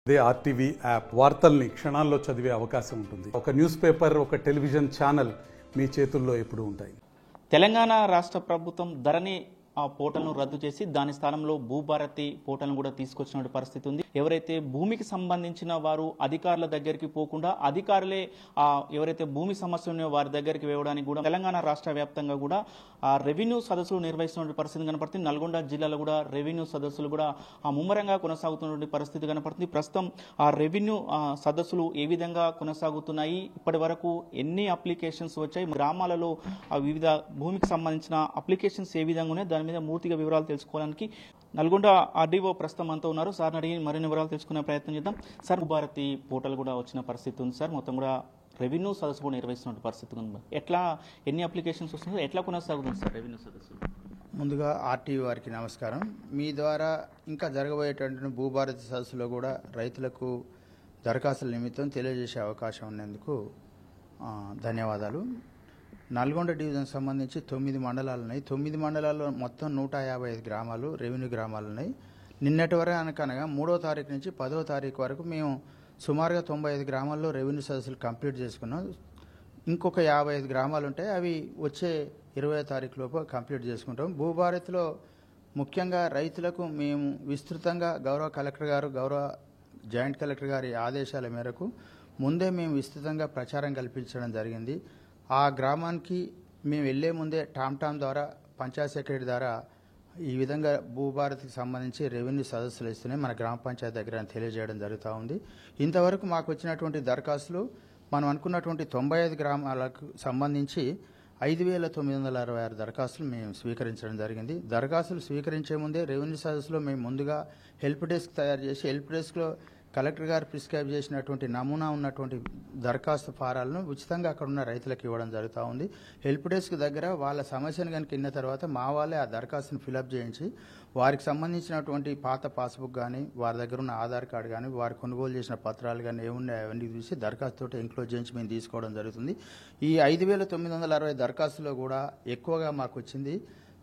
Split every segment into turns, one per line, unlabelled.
అదే RTV app వార్తల్ని క్షణాల్లో చదివే అవకాశం ఉంటుంది. ఒక న్యూస్ పేపర్, ఒక టెలివిజన్ ఛానల్ మీ చేతుల్లో ఎప్పుడూ ఉంటాయి.
తెలంగాణ రాష్ట్ర ప్రభుత్వం ధరణి పోర్టల్ను రద్దు చేసి దాని స్థానంలో భూభారతి పోర్టల్ను కూడా తీసుకొచ్చిన పరిస్థితి ఉంది. ఎవరైతే భూమికి సంబంధించిన వారు అధికారుల దగ్గరికి పోకుండా అధికారులే ఎవరైతే భూమి సమస్య ఉన్నాయో వారి దగ్గరికి వేయడానికి కూడా తెలంగాణ రాష్ట్ర వ్యాప్తంగా కూడా రెవెన్యూ సదస్సులు నిర్వహిస్తున్న పరిస్థితి కనపడుతుంది. నల్గొండ జిల్లాలో కూడా రెవెన్యూ సదస్సులు కూడా ముమ్మరంగా కొనసాగుతున్న పరిస్థితి కనపడుతుంది. ప్రస్తుతం ఆ రెవెన్యూ సదస్సులు ఏ విధంగా కొనసాగుతున్నాయి, ఇప్పటి వరకు ఎన్ని అప్లికేషన్స్ వచ్చాయి, గ్రామాలలో వివిధ భూమికి సంబంధించిన అప్లికేషన్స్ ఏ విధంగా ఉన్నాయి, దాని మీద పూర్తిగా వివరాలు తెలుసుకోవడానికి నల్గొండ ఆర్డీఓ ప్రస్తుతం అంతా ఉన్నారు. సార్ అడిగి మరిన్ని వివరాలు తెలుసుకునే ప్రయత్నం చేద్దాం. సార్, భూభారతి పోర్టల్ కూడా వచ్చిన పరిస్థితి ఉంది సార్. మొత్తం కూడా రెవెన్యూ సదస్సు కూడా నిర్వహిస్తున్న పరిస్థితి ఉంది. ఎట్లా ఎన్ని అప్లికేషన్స్ వస్తున్నాయి, ఎట్లా కొనసాగుతుంది సార్ రెవెన్యూ సదస్సు?
ముందుగా ఆర్టీవీ వారికి నమస్కారం. మీ ద్వారా ఇంకా జరగబోయేటువంటి భూభారతి సదస్సులో కూడా రైతులకు దరఖాస్తుల నిమిత్తం తెలియజేసే అవకాశం ఉన్నందుకు ధన్యవాదాలు. నల్గొండ డివిజన్ సంబంధించి 9 మండలాలు ఉన్నాయి. 9 మండలాల్లో మొత్తం 155 గ్రామాలు రెవెన్యూ గ్రామాలు ఉన్నాయి. నిన్నటి వరకు అనగా 3వ తారీఖు నుంచి 10వ తారీఖు వరకు మేము సుమారుగా 95 గ్రామాల్లో రెవెన్యూ సదస్సులు కంప్లీట్ చేసుకున్నాం. ఇంకొక 55 గ్రామాలు ఉంటాయి, అవి వచ్చే 20వ తారీఖు లోపు కంప్లీట్ చేసుకుంటాం. భూభారతిలో ముఖ్యంగా రైతులకు మేము విస్తృతంగా గౌరవ కలెక్టర్ గారు, గౌరవ జాయింట్ కలెక్టర్ గారి ఆదేశాల మేరకు ముందే మేము విస్తృతంగా ప్రచారం కల్పించడం జరిగింది. ఆ గ్రామానికి మేము వెళ్లే ముందే టామ్ ద్వారా, పంచాయత్ సెక్రటరీ ద్వారా ఈ విధంగా భూభారతికి సంబంధించి రెవెన్యూ సదస్సులు ఇస్తున్నాయి మన గ్రామ పంచాయతీ దగ్గర తెలియజేయడం జరుగుతూ ఉంది. ఇంతవరకు మాకు వచ్చినటువంటి దరఖాస్తులు మనం అనుకున్నటువంటి 95 గ్రామాలకు సంబంధించి 5,966 దరఖాస్తులు మేము స్వీకరించడం జరిగింది. దరఖాస్తులు స్వీకరించే ముందే రెవెన్యూ సదస్సులో మేము ముందుగా హెల్ప్ డెస్క్ తయారు చేసి హెల్ప్ డెస్క్లో కలెక్టర్ గారు ప్రిస్క్రైబ్ చేసినటువంటి నమూనా ఉన్నటువంటి దరఖాస్తు ఫారాలను ఉచితంగా అక్కడ ఉన్న రైతులకు ఇవ్వడం జరుగుతూ ఉంది. హెల్ప్ డెస్క్ దగ్గర వాళ్ళ సమస్యను కనుక ఇన్న తర్వాత మా వాళ్ళే ఆ దరఖాస్తును ఫిలప్ చేయించి వారికి సంబంధించినటువంటి పాత పాస్బుక్ కానీ, వారి దగ్గర ఉన్న ఆధార్ కార్డు కానీ, వారు కొనుగోలు చేసిన పత్రాలు కానీ ఏమున్నాయి అవన్నీ చూసి దరఖాస్తుతో ఎంక్లోజ్ చేయించి మేము తీసుకోవడం జరుగుతుంది. ఈ 5,960 దరఖాస్తులో కూడా ఎక్కువగా మాకు వచ్చింది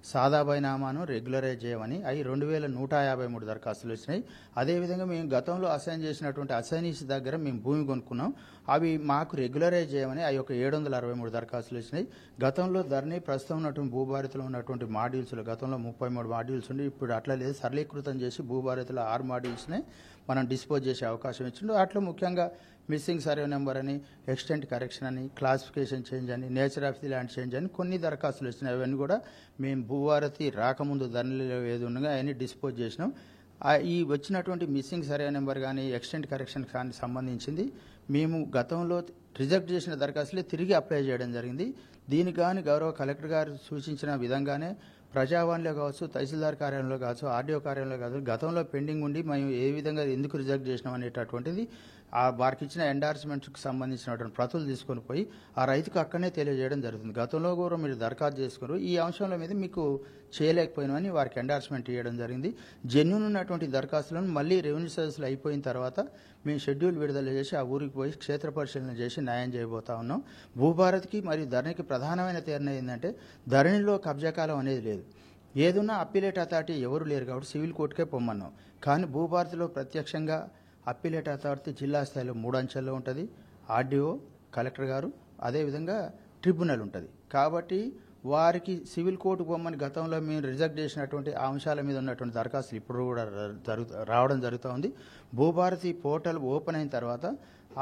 సాదా బైనామాను రెగ్యులరైజ్ చేయమని. అవి 2,153 దరఖాస్తులు వచ్చినాయి. అదేవిధంగా మేము గతంలో అసైన్ చేసినటువంటి అసైనీస్ దగ్గర మేము భూమి కొనుక్కున్నాం, అవి మాకు రెగ్యులరైజ్ చేయమని అవి ఒక 763 దరఖాస్తులు వచ్చినాయి. గతంలో ధరణి ప్రస్తుతం ఉన్నటువంటి భూభారతిలో ఉన్నటువంటి మాడ్యూల్స్లో గతంలో 33 మాడ్యూల్స్ ఉండి ఇప్పుడు అట్లా లేదు, సరళీకృతం చేసి భూభారతిలో 6 మాడ్యూల్స్నే మనం డిస్పోజ్ చేసే అవకాశం ఇచ్చిండు. అట్లా ముఖ్యంగా మిస్సింగ్ సర్వే నెంబర్ అని, ఎక్స్టెంట్ కరెక్షన్ అని, క్లాసిఫికేషన్ చేంజ్ అని, nature of the land change అని కొన్ని దరఖాస్తులు వచ్చినాయి. అవన్నీ కూడా మేము భూభారతి రాకముందు ధరణిలో ఏది ఉండగా అవన్నీ డిస్పోజ్ చేసినాం. ఈ వచ్చినటువంటి మిస్సింగ్ సర్వే నెంబర్ కానీ, ఎక్స్టెంట్ కరెక్షన్ కానీ సంబంధించింది మేము గతంలో రిజెక్ట్ చేసిన దరఖాస్తులే తిరిగి అప్లై చేయడం జరిగింది. దీనికి కానీ గౌరవ కలెక్టర్ గారు సూచించిన విధంగానే ప్రజావాణిలో కావచ్చు, తహసీల్దార్ కార్యాలయంలో కావచ్చు, ఆర్డీఓ కార్యాలయంలో కావచ్చు, గతంలో పెండింగ్ ఉండి మేము ఏ విధంగా ఎందుకు రిజెక్ట్ చేసినాం అనేటటువంటిది వారికి ఇచ్చిన ఎండార్స్మెంట్కి సంబంధించినటువంటి ప్రతులు తీసుకొని పోయి ఆ రైతుకు అక్కడనే తెలియజేయడం జరుగుతుంది. గతంలో కూడా మీరు దరఖాస్తు చేసుకున్నారు, ఈ అంశాల మీద మీకు చేయలేకపోయినామని వారికి ఎండార్స్మెంట్ ఇవ్వడం జరిగింది. జెన్యూన్ ఉన్నటువంటి దరఖాస్తులను మళ్ళీ రెవెన్యూ సదస్సులు అయిపోయిన తర్వాత మేము షెడ్యూల్ విడుదల చేసి ఆ ఊరికి పోయి క్షేత్ర పరిశీలన చేసి న్యాయం చేయబోతా ఉన్నాం. భూభారతికి మరియు ధరణికి ప్రధానమైన తేడా ఏంటంటే ధరణిలో కబ్జా కాలం అనేది లేదు. ఏదున్నా అప్పీలేట్ అథారిటీ ఎవరు లేరు కాబట్టి సివిల్ కోర్టుకే పొమ్మన్నాం. కానీ భూభారతిలో ప్రత్యక్షంగా అప్పీలేట్ అథారిటీ జిల్లా స్థాయిలో 3 అంచెల్లో ఉంటుంది, ఆర్డీఓ, కలెక్టర్ గారు, అదేవిధంగా ట్రిబ్యునల్ ఉంటుంది. కాబట్టి వారికి సివిల్ కోర్టు పొమ్మని గతంలో మేము రిజెక్ట్ చేసినటువంటి అంశాల మీద ఉన్నటువంటి దరఖాస్తులు ఇప్పుడు కూడా రావడం జరుగుతూ ఉంది. భూభారతి పోర్టల్ ఓపెన్ అయిన తర్వాత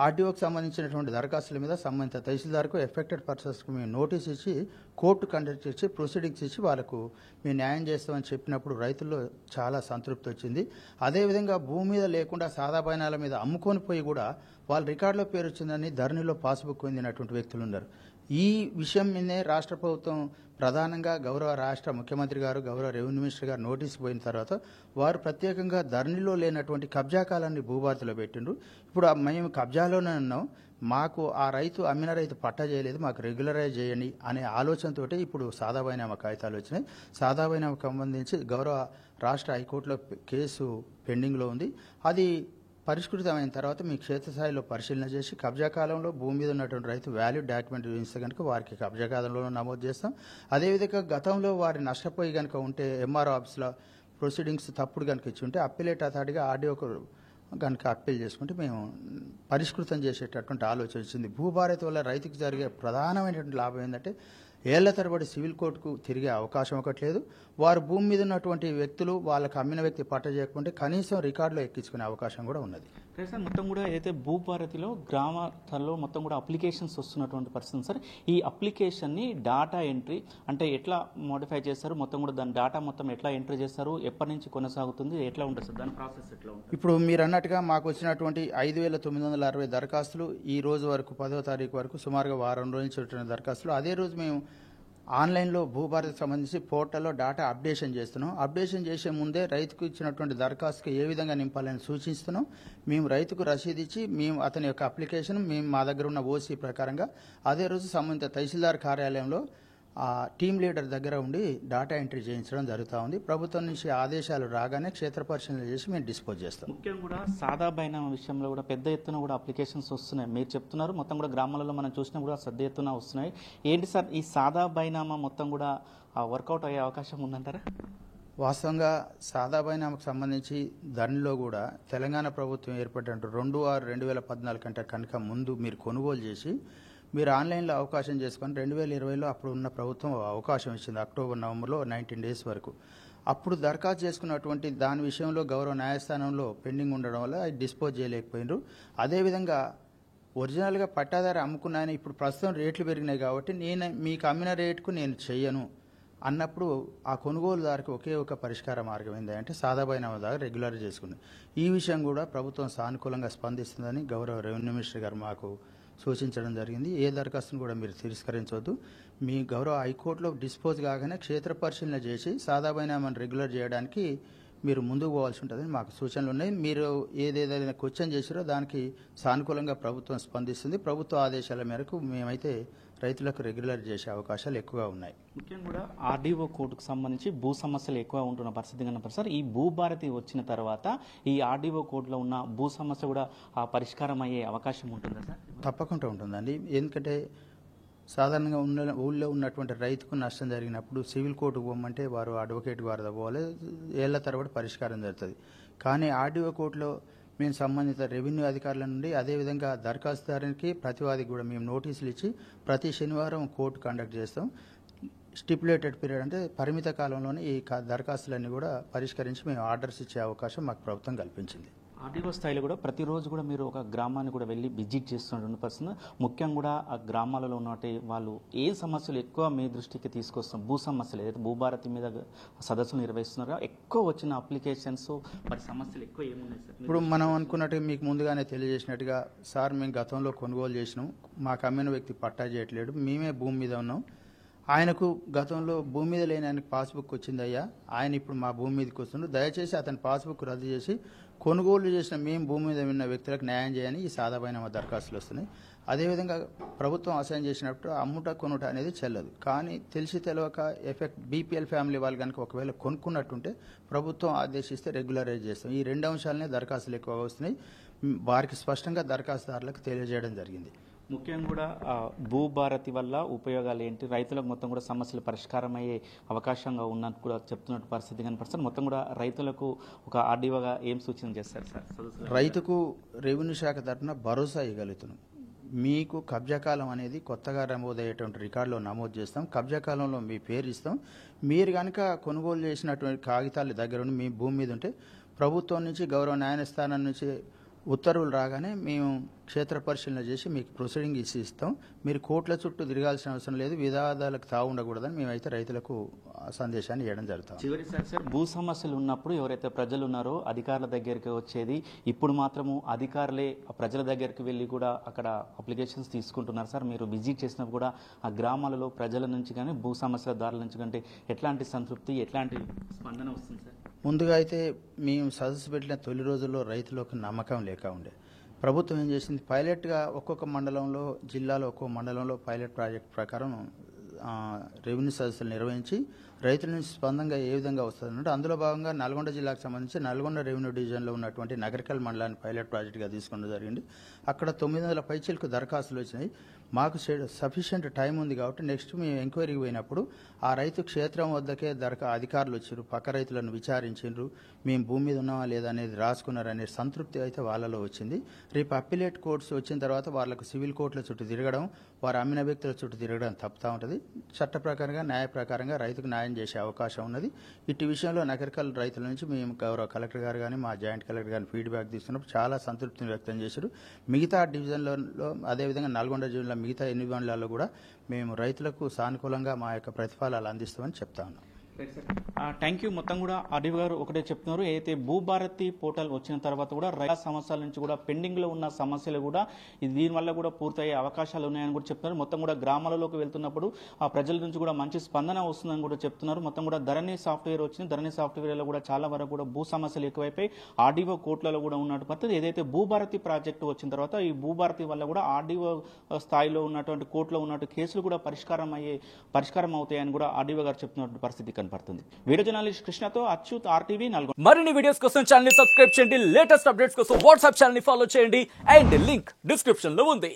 ఆర్డీఓకి సంబంధించినటువంటి దరఖాస్తుల మీద సంబంధిత తహసీల్దార్కు ఎఫెక్టెడ్ పర్సన్స్కు మేము నోటీస్ ఇచ్చి కోర్టు కండక్ట్ చేసి ప్రొసీడింగ్స్ ఇచ్చి వాళ్ళకు మేము న్యాయం చేస్తామని చెప్పినప్పుడు రైతుల్లో చాలా సంతృప్తి వచ్చింది. అదేవిధంగా భూమి మీద లేకుండా సాదా బైనాల మీద అమ్ముకొని పోయి కూడా వాళ్ళ రికార్డులో పేరు వచ్చిందని ధరణిలో పాస్బుక్ పొందినటువంటి వ్యక్తులు ఉన్నారు. ఈ విషయం మీదే రాష్ట్ర ప్రభుత్వం ప్రధానంగా గౌరవ రాష్ట్ర ముఖ్యమంత్రి గారు, గౌరవ రెవెన్యూ మినిస్టర్ గారు నోటీసు పోయిన తర్వాత వారు ప్రత్యేకంగా ధరణిలో లేనటువంటి కబ్జా కాలాన్ని భూభారతిలో పెట్టిండ్రు. ఇప్పుడు మేము కబ్జాలోనే ఉన్నాం, మాకు ఆ రైతు అమ్మిన రైతు పట్టా చేయలేదు, మాకు రెగ్యులరైజ్ చేయండి అనే ఆలోచనతో ఇప్పుడు సాదా బైనామా కాగితాలు వచ్చినాయి. సాదా బైనామాకు సంబంధించి గౌరవ రాష్ట్ర హైకోర్టులో కేసు పెండింగ్లో ఉంది. అది పరిష్కృతమైన తర్వాత మీ క్షేత్రస్థాయిలో పరిశీలన చేసి కబ్జా కాలంలో భూమి మీద ఉన్నటువంటి రైతు వాల్యూ డాక్యుమెంట్ చూపిస్తే కనుక వారికి కబ్జా కాలంలో నమోదు చేస్తాం. అదేవిధంగా గతంలో వారి నష్టపోయి కనుక ఉంటే ఎంఆర్ఓ ఆఫీస్లో ప్రొసీడింగ్స్ తప్పుడు కనుక ఇచ్చి ఉంటే అప్పీలేట్ అథారిటీగా ఆర్డీఓకు కనుక అప్పీల్ చేసుకుంటే మేము పరిష్కృతం చేసేటటువంటి ఆలోచన వచ్చింది. భూభారతి వల్ల రైతుకు జరిగే ప్రధానమైనటువంటి లాభం ఏంటంటే ఏళ్ల తరబడి సివిల్ కోర్టుకు తిరిగే అవకాశం ఒకటి లేదు. వారు భూమి మీద ఉన్నటువంటి వ్యక్తులు వాళ్ళకి అమ్మిన వ్యక్తి పట్ట చేయకుంటే కనీసం రికార్డులో ఎక్కించుకునే అవకాశం కూడా ఉన్నది.
సార్ మొత్తం కూడా ఏదైతే భూభారతిలో గ్రామ స్థాయిలో మొత్తం కూడా అప్లికేషన్స్ వస్తున్నటువంటి పరిస్థితి సార్, ఈ అప్లికేషన్ని డాటా ఎంట్రీ అంటే ఎట్లా మోడిఫై చేస్తారు, మొత్తం కూడా దాని డాటా మొత్తం ఎట్లా ఎంట్రీ చేస్తారు, ఎప్పటి నుంచి కొనసాగుతుంది, ఎట్లా ఉంటుంది సార్ దాని ప్రాసెస్ ఎట్లా ఉంటుంది?
ఇప్పుడు మీరు అన్నట్టుగా మాకు వచ్చినటువంటి 5,960 దరఖాస్తులు ఈ రోజు వరకు 10వ తారీఖు వరకు సుమారుగా వారం రోజుల నుంచి వచ్చిన దరఖాస్తులు. అదే రోజు మేము ఆన్లైన్లో భూభారతికి సంబంధించి పోర్టల్లో డాటా అప్డేషన్ చేస్తున్నాం. అప్డేషన్ చేసే ముందే రైతుకు ఇచ్చినటువంటి దరఖాస్తుకు ఏ విధంగా నింపాలని సూచిస్తున్నాం. మేము రైతుకు రసీదు ఇచ్చి మేము అతని యొక్క అప్లికేషన్ మేము మా దగ్గర ఉన్న ఓసీ ప్రకారంగా అదే రోజు సంబంధిత తహసీల్దార్ కార్యాలయంలో టీమ్ లీడర్ దగ్గర ఉండి డాటా ఎంట్రీ చేయించడం జరుగుతూ ఉంది. ప్రభుత్వం నుంచి ఆదేశాలు రాగానే క్షేత్ర పరిశీలన చేసి మేము డిస్పోజ్ చేస్తాం.
ముఖ్యంగా కూడా సాదా బైనామా విషయంలో కూడా పెద్ద ఎత్తున కూడా అప్లికేషన్స్ వస్తున్నాయి. మీరు చెప్తున్నారు మొత్తం కూడా గ్రామాలలో మనం చూసినా కూడా పెద్ద ఎత్తున వస్తున్నాయి. ఏంటి సార్ ఈ సాదా బైనామా మొత్తం కూడా వర్కౌట్ అయ్యే అవకాశం ఉందంటారా?
వాస్తవంగా సాదా బైనామాకు సంబంధించి ధరలో కూడా తెలంగాణ ప్రభుత్వం ఏర్పడిన 2/6/2014 కంటే కనుక ముందు మీరు కొనుగోలు చేసి మీరు ఆన్లైన్లో అవకాశం చేసుకొని 2020లో అప్పుడు ఉన్న ప్రభుత్వం అవకాశం ఇచ్చింది. అక్టోబర్ నవంబర్లో 19 డేస్ వరకు. అప్పుడు దరఖాస్తు చేసుకున్నటువంటి దాని విషయంలో గౌరవ న్యాయస్థానంలో పెండింగ్ ఉండడం వల్ల అది డిస్పోజ్ చేయలేకపోయినారు. అదేవిధంగా ఒరిజినల్గా పట్టాదారు అమ్ముకున్నాను, ఇప్పుడు ప్రస్తుతం రేట్లు పెరిగినాయి కాబట్టి నేను మీకు అమ్మిన రేటుకు నేను చెయ్యను అన్నప్పుడు ఆ కొనుగోలుదారుకి ఒకే ఒక పరిష్కార మార్గం ఏంటంటే సాదా బైనామా ద్వారా రెగ్యులర్ చేసుకుంది. ఈ విషయం కూడా ప్రభుత్వం సానుకూలంగా స్పందిస్తుందని గౌరవ రెవెన్యూ మినిస్టర్ గారు మాకు సూచించడం జరిగింది. ఏ దరఖాస్తును కూడా మీరు తిరస్కరించవద్దు. మీ గౌరవ హైకోర్టులో డిస్పోజ్ కాగానే క్షేత్ర పరిశీలన చేసి సాదా బైనామాను రెగ్యులర్ చేయడానికి మీరు ముందుకు పోవాల్సి ఉంటుందని మాకు సూచనలు ఉన్నాయి. మీరు ఏదేదైనా క్వశ్చన్ చేసారో దానికి సానుకూలంగా ప్రభుత్వం స్పందిస్తుంది. ప్రభుత్వ ఆదేశాల మేరకు మేమైతే రైతులకు రెగ్యులర్ చేసే అవకాశాలు ఎక్కువగా ఉన్నాయి.
ముఖ్యంగా కూడా ఆర్డీఓ కోర్టుకు సంబంధించి భూ సమస్యలు ఎక్కువ ఉంటున్న పరిస్థితి కన్నా సార్, ఈ భూభారతి వచ్చిన తర్వాత ఈ ఆర్డీఓ కోర్టులో ఉన్న భూ సమస్య కూడా పరిష్కారం అయ్యే అవకాశం ఉంటుందా సార్?
తప్పకుండా ఉంటుందండి. ఎందుకంటే సాధారణంగా ఊళ్ళో ఉన్నటువంటి రైతుకు నష్టం జరిగినప్పుడు సివిల్ కోర్టుకు పోమంటే వారు అడ్వకేట్ వారు పోవాలి, ఏళ్ల తరబడి పరిష్కారం జరుగుతుంది. కానీ ఆర్డీఓ కోర్టులో మేము సంబంధిత రెవెన్యూ అధికారుల నుండి అదేవిధంగా దరఖాస్తుదారునికి ప్రతివాదికి కూడా మేము నోటీసులు ఇచ్చి ప్రతి శనివారం కోర్టు కండక్ట్ చేస్తాం. స్టిపులేటెడ్ పీరియడ్ అంటే పరిమిత కాలంలోనే ఈ దరఖాస్తులన్నీ కూడా పరిష్కరించి మేము ఆర్డర్స్ ఇచ్చే అవకాశం మాకు ప్రభుత్వం కల్పించింది.
ఆర్డీఓ స్థాయిలో కూడా ప్రతిరోజు కూడా మీరు ఒక గ్రామాన్ని కూడా వెళ్ళి విజిట్ చేస్తున్నటువంటి పరిస్థితి. ముఖ్యంగా కూడా ఆ గ్రామాలలో ఉన్నట్టు వాళ్ళు ఏ సమస్యలు ఎక్కువ మీ దృష్టికి తీసుకొస్తాం, భూ సమస్యలు ఏదైతే భూభారతి మీద సదస్సులు నిర్వహిస్తున్నారో ఎక్కువ వచ్చిన అప్లికేషన్స్ మరి సమస్యలు ఎక్కువ ఏమున్నాయి సార్?
ఇప్పుడు మనం అనుకున్నట్టుగా మీకు ముందుగానే తెలియజేసినట్టుగా సార్ మేము గతంలో కొనుగోలు చేసినాం, మాకు అమ్మిన వ్యక్తి పట్టా చేయట్లేడు, మేమే భూమి మీద ఉన్నాం, ఆయనకు గతంలో భూమి మీద లేని ఆయనకు పాస్బుక్ వచ్చిందయ్యా, ఆయన ఇప్పుడు మా భూమి మీదకి వస్తున్నాడు, దయచేసి అతని పాస్బుక్ రద్దు చేసి కొనుగోలు చేసిన మేము భూమి మీద ఉన్న వ్యక్తులకు న్యాయం చేయని ఈ సాదా బైనామా దరఖాస్తులు వస్తున్నాయి. అదేవిధంగా ప్రభుత్వం అసైన్ చేసినప్పుడు అమ్ముట కొనుట అనేది చెల్లదు. కానీ తెలిసి తెలియక ఎఫెక్ట్ బీపీఎల్ ఫ్యామిలీ వాళ్ళు కనుక ఒకవేళ కొనుక్కున్నట్టుంటే ప్రభుత్వం ఆదేశిస్తే రెగ్యులరైజ్ చేస్తాం. ఈ రెండు అంశాలనే దరఖాస్తులు ఎక్కువగా వస్తున్నాయి. వారికి స్పష్టంగా దరఖాస్తుదారులకు తెలియజేయడం జరిగింది.
ముఖ్యంగా కూడా భూభారతి వల్ల ఉపయోగాలు ఏంటి, రైతులకు మొత్తం కూడా సమస్యలు పరిష్కారం అయ్యే అవకాశంగా ఉన్నట్టు కూడా చెప్తున్నట్టు పరిస్థితి కనపడుతుంది. మొత్తం కూడా రైతులకు ఒక ఆర్డీఓగా ఏం సూచన చేస్తారు సార్?
రైతుకు రెవెన్యూ శాఖ తరఫున భరోసా ఇవ్వగలుగుతున్నాం. మీకు కబ్జా కాలం అనేది కొత్తగా నమోదయ్యేటువంటి రికార్డులో నమోదు చేస్తాం. కబ్జా కాలంలో మీ పేరు ఇస్తాం. మీరు కనుక కొనుగోలు చేసినటువంటి కాగితాలు దగ్గర ఉండి మీ భూమి మీద ఉంటే ప్రభుత్వం నుంచి గౌరవ న్యాయస్థానం నుంచి ఉత్తర్వులు రాగానే మేము క్షేత్ర పరిశీలన చేసి మీకు ప్రొసీడింగ్ ఇస్తాం. మీరు కోర్టుల చుట్టూ తిరగాల్సిన అవసరం లేదు, వివాదాలకు తావు ఉండకూడదని మేమైతే రైతులకు సందేశాన్ని ఇవ్వడం జరుగుతాం.
చివరిసారి సార్, భూ సమస్యలు ఉన్నప్పుడు ఎవరైతే ప్రజలు ఉన్నారో అధికారుల దగ్గరికి వచ్చేది, ఇప్పుడు మాత్రము అధికారులే ప్రజల దగ్గరికి వెళ్ళి కూడా అక్కడ అప్లికేషన్స్ తీసుకుంటున్నారు సార్. మీరు విజిట్ చేసినప్పుడు కూడా ఆ గ్రామాలలో ప్రజల నుంచి కానీ భూ సమస్యలదారుల నుంచి కంటే ఎట్లాంటి సంతృప్తి, ఎట్లాంటి స్పందన వస్తుంది సార్?
ముందుగా అయితే మేము సదస్సు పెట్టిన తొలి రోజుల్లో రైతులకు నమ్మకం లేక ఉండే. ప్రభుత్వం ఏం చేసింది, పైలట్గా ఒక్కొక్క మండలంలో, జిల్లాలో ఒక్కొక్క మండలంలో పైలట్ ప్రాజెక్ట్ ప్రకారం రెవెన్యూ సదస్సులు నిర్వహించి రైతుల నుంచి స్పందంగా ఏ విధంగా వస్తుందంటే అందులో భాగంగా నల్గొండ జిల్లాకు సంబంధించి నల్గొండ రెవెన్యూ డివిజన్లో ఉన్నటువంటి నగరికల్ మండలాన్ని పైలట్ ప్రాజెక్టుగా తీసుకోవడం జరిగింది. అక్కడ 900 పైచీలకు దరఖాస్తులు వచ్చినాయి. మాకు సఫిషియెంట్ టైం ఉంది కాబట్టి నెక్స్ట్ మేము ఎంక్వైరీకి పోయినప్పుడు ఆ రైతు క్షేత్రం వద్దకే అధికారులు వచ్చారు, పక్క రైతులను విచారించారు, మేము భూమి మీద ఉన్నామా లేదా అనేది రాసుకున్నారనే సంతృప్తి అయితే వాళ్ళలో వచ్చింది. రేపు అప్పిలేట్ కోర్ట్స్ వచ్చిన తర్వాత వాళ్ళకు సివిల్ కోర్టుల చుట్టూ తిరగడం, వారు అమ్మిన వ్యక్తుల చుట్టూ తిరగడం తప్పుతూ ఉంటుంది. చట్ట ప్రకారంగా న్యాయ ప్రకారంగా రైతుకు న్యాయం చేసే అవకాశం ఉన్నది. ఇటు విషయంలో నగరికల్ రైతుల నుంచి మేము గౌరవ కలెక్టర్ గారు కానీ మా జాయింట్ కలెక్టర్ గారిని ఫీడ్బ్యాక్ తీసుకున్నప్పుడు చాలా సంతృప్తిని వ్యక్తం చేశారు. మిగతా డివిజన్లలో అదేవిధంగా నల్గొండ జిల్లా మిగతా 8 మండలాల్లో కూడా మేము రైతులకు సానుకూలంగా మా యొక్క ప్రతిఫలాలు అందిస్తామని చెప్తా ఉన్నాం.
Thank you. మొత్తం కూడా ఆర్డీఓ గారు ఒకటే చెప్తున్నారు, ఏదైతే భూభారతి పోర్టల్ వచ్చిన తర్వాత కూడా రైతు సంవత్సరాల నుంచి కూడా పెండింగ్ లో ఉన్న సమస్యలు కూడా దీనివల్ల కూడా పూర్తయ్యే అవకాశాలు ఉన్నాయని కూడా చెప్తున్నారు. మొత్తం కూడా గ్రామాలలోకి వెళ్తున్నప్పుడు ఆ ప్రజల నుంచి కూడా మంచి స్పందన వస్తుందని కూడా చెప్తున్నారు. మొత్తం కూడా ధరణి సాఫ్ట్వేర్ వచ్చింది. ధరణి సాఫ్ట్వేర్ లో కూడా చాలా వరకు కూడా భూ సమస్యలు ఎక్కువైపోయి ఆర్డీఓ కోర్టులలో కూడా ఉన్నట్టు పడుతుంది. ఏదైతే భూభారతి ప్రాజెక్టు వచ్చిన తర్వాత ఈ భూభారతి వల్ల కూడా ఆర్డీఓ స్థాయిలో ఉన్నటువంటి కోర్టులో ఉన్నట్టు కేసులు కూడా పరిష్కారం అవుతాయని కూడా ఆర్డీఓ గారు చెప్తున్నటువంటి పరిస్థితి కనపడుతుంది. వీడియో జర్నలిస్ట్ కృష్ణతో అచ్యుత్, RTV నల్గొండ.
మరిన్ని వీడియోస్ కోసం ఛానల్ ని సబ్స్క్రైబ్ చేయండి, లేటెస్ట్ అప్డేట్స్ కోసం వాట్సాప్ ఛానల్ ని ఫాలో చేయండి అండ్ లింక్ డిస్క్రిప్షన్ లో ఉంది.